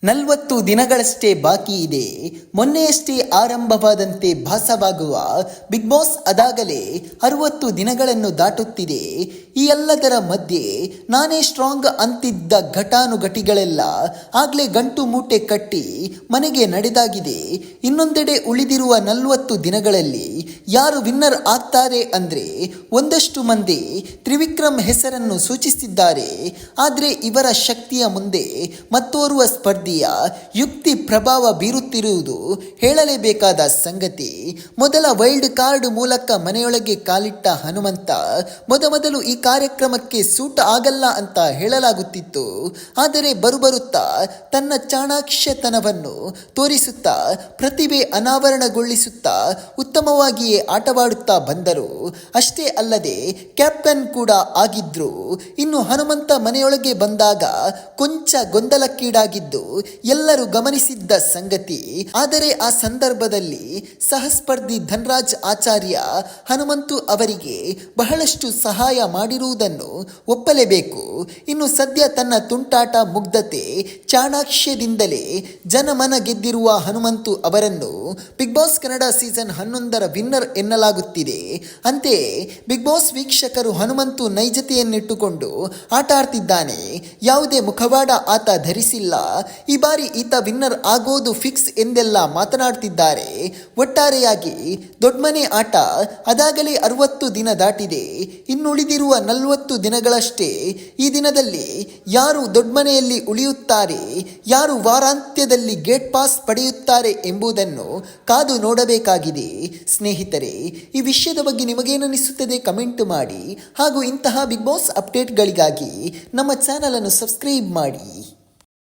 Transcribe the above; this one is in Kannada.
40 ದಿನಗಳಷ್ಟೇ ಬಾಕಿ ಇದೆ. ಮೊನ್ನೆಯಷ್ಟೇ ಆರಂಭವಾದಂತೆ ಭಾಸವಾಗುವ ಬಿಗ್ ಬಾಸ್ ಅದಾಗಲೇ 60 ದಿನಗಳನ್ನು ದಾಟುತ್ತಿದೆ. ಈ ಎಲ್ಲದರ ಮಧ್ಯೆ ನಾನೇ ಸ್ಟ್ರಾಂಗ್ ಅಂತಿದ್ದ ಘಟಾನುಘಟಿಗಳೆಲ್ಲ ಆಗ್ಲೇ ಗಂಟು ಮೂಟೆ ಕಟ್ಟಿ ಮನೆಗೆ ನಡೆದಾಗಿದೆ. ಇನ್ನೊಂದೆಡೆ ಉಳಿದಿರುವ 40 ದಿನಗಳಲ್ಲಿ ಯಾರು ವಿನ್ನರ್ ಆಗ್ತಾರೆ ಅಂದ್ರೆ ಒಂದಷ್ಟು ಮಂದಿ ತ್ರಿವಿಕ್ರಮ್ ಹೆಸರನ್ನು ಸೂಚಿಸಿದ್ದಾರೆ. ಆದರೆ ಇವರ ಶಕ್ತಿಯ ಮುಂದೆ ಮತ್ತೋರ್ವ ಸ್ಪರ್ಧಿ ಯುಕ್ತಿ ಪ್ರಭಾವ ಬೀರುತ್ತಿರುವುದು ಹೇಳಲೇಬೇಕಾದ ಸಂಗತಿ. ಮೊದಲ ವೈಲ್ಡ್ ಕಾರ್ಡ್ ಮೂಲಕ ಮನೆಯೊಳಗೆ ಕಾಲಿಟ್ಟ ಹನುಮಂತ ಮೊದಲು ಈ ಕಾರ್ಯಕ್ರಮಕ್ಕೆ ಸೂಟ್ ಆಗಲ್ಲ ಅಂತ ಹೇಳಲಾಗುತ್ತಿತ್ತು. ಆದರೆ ಬರುತ್ತಾ ತನ್ನ ಚಾಣಾಕ್ಷತನವನ್ನು ತೋರಿಸುತ್ತಾ ಪ್ರತಿಭೆ ಅನಾವರಣಗೊಳಿಸುತ್ತಾ ಉತ್ತಮವಾಗಿಯೇ ಆಟವಾಡುತ್ತಾ ಬಂದರು. ಅಷ್ಟೇ ಅಲ್ಲದೆ ಕ್ಯಾಪ್ಟನ್ ಕೂಡ ಆಗಿದ್ರು. ಇನ್ನು ಹನುಮಂತ ಮನೆಯೊಳಗೆ ಬಂದಾಗ ಕೊಂಚ ಗೊಂದಲಕ್ಕೀಡಾಗಿದ್ದು ಎಲ್ಲರೂ ಗಮನಿಸಿದ್ದ ಸಂಗತಿ. ಆದರೆ ಆ ಸಂದರ್ಭದಲ್ಲಿ ಸಹಸ್ಪರ್ಧಿ ಧನರಾಜ್ ಆಚಾರ್ಯ ಹನುಮಂತು ಅವರಿಗೆ ಬಹಳಷ್ಟು ಸಹಾಯ ಮಾಡಿರುವುದನ್ನು ಒಪ್ಪಲೇಬೇಕು. ಇನ್ನು ಸದ್ಯ ತನ್ನ ತುಂಟಾಟ, ಮುಗ್ಧತೆ, ಚಾಣಾಕ್ಷದಿಂದಲೇ ಜನಮನ ಗೆದ್ದಿರುವ ಹನುಮಂತು ಅವರನ್ನು ಬಿಗ್ ಬಾಸ್ ಕನ್ನಡ ಸೀಸನ್ 11ರ ವಿನ್ನರ್ ಎನ್ನಲಾಗುತ್ತಿದೆ. ಅಂತೆಯೇ ಬಿಗ್ ಬಾಸ್ ವೀಕ್ಷಕರು ಹನುಮಂತು ನೈಜತೆಯನ್ನಿಟ್ಟುಕೊಂಡು ಆಟ ಆಡ್ತಿದ್ದಾನೆ, ಯಾವುದೇ ಮುಖವಾಡ ಆತ ಧರಿಸಿಲ್ಲ, ಈ ಬಾರಿ ಈತ ವಿನ್ನರ್ ಆಗೋದು ಫಿಕ್ಸ್ ಎಂದೆಲ್ಲ ಮಾತನಾಡ್ತಿದ್ದಾರೆ. ಒಟ್ಟಾರೆಯಾಗಿ ದೊಡ್ಡಮನೆ ಆಟ ಅದಾಗಲೇ 60 ದಿನ ದಾಟಿದೆ. ಇನ್ನುಳಿದಿರುವ 40 ದಿನಗಳಷ್ಟೇ. ಈ ದಿನದಲ್ಲಿ ಯಾರು ದೊಡ್ಡಮನೆಯಲ್ಲಿ ಉಳಿಯುತ್ತಾರೆ, ಯಾರು ವಾರಾಂತ್ಯದಲ್ಲಿ ಗೇಟ್ ಪಾಸ್ ಪಡೆಯುತ್ತಾರೆ ಎಂಬುದನ್ನು ಕಾದು ನೋಡಬೇಕಾಗಿದೆ. ಸ್ನೇಹಿತರೆ, ಈ ವಿಷಯದ ಬಗ್ಗೆ ನಿಮಗೇನನಿಸುತ್ತದೆ ಕಮೆಂಟ್ ಮಾಡಿ. ಹಾಗೂ ಇಂತಹ ಬಿಗ್ ಬಾಸ್ ಅಪ್ಡೇಟ್ಗಳಿಗಾಗಿ ನಮ್ಮ ಚಾನಲ್ ಅನ್ನು ಸಬ್ಸ್ಕ್ರೈಬ್ ಮಾಡಿ.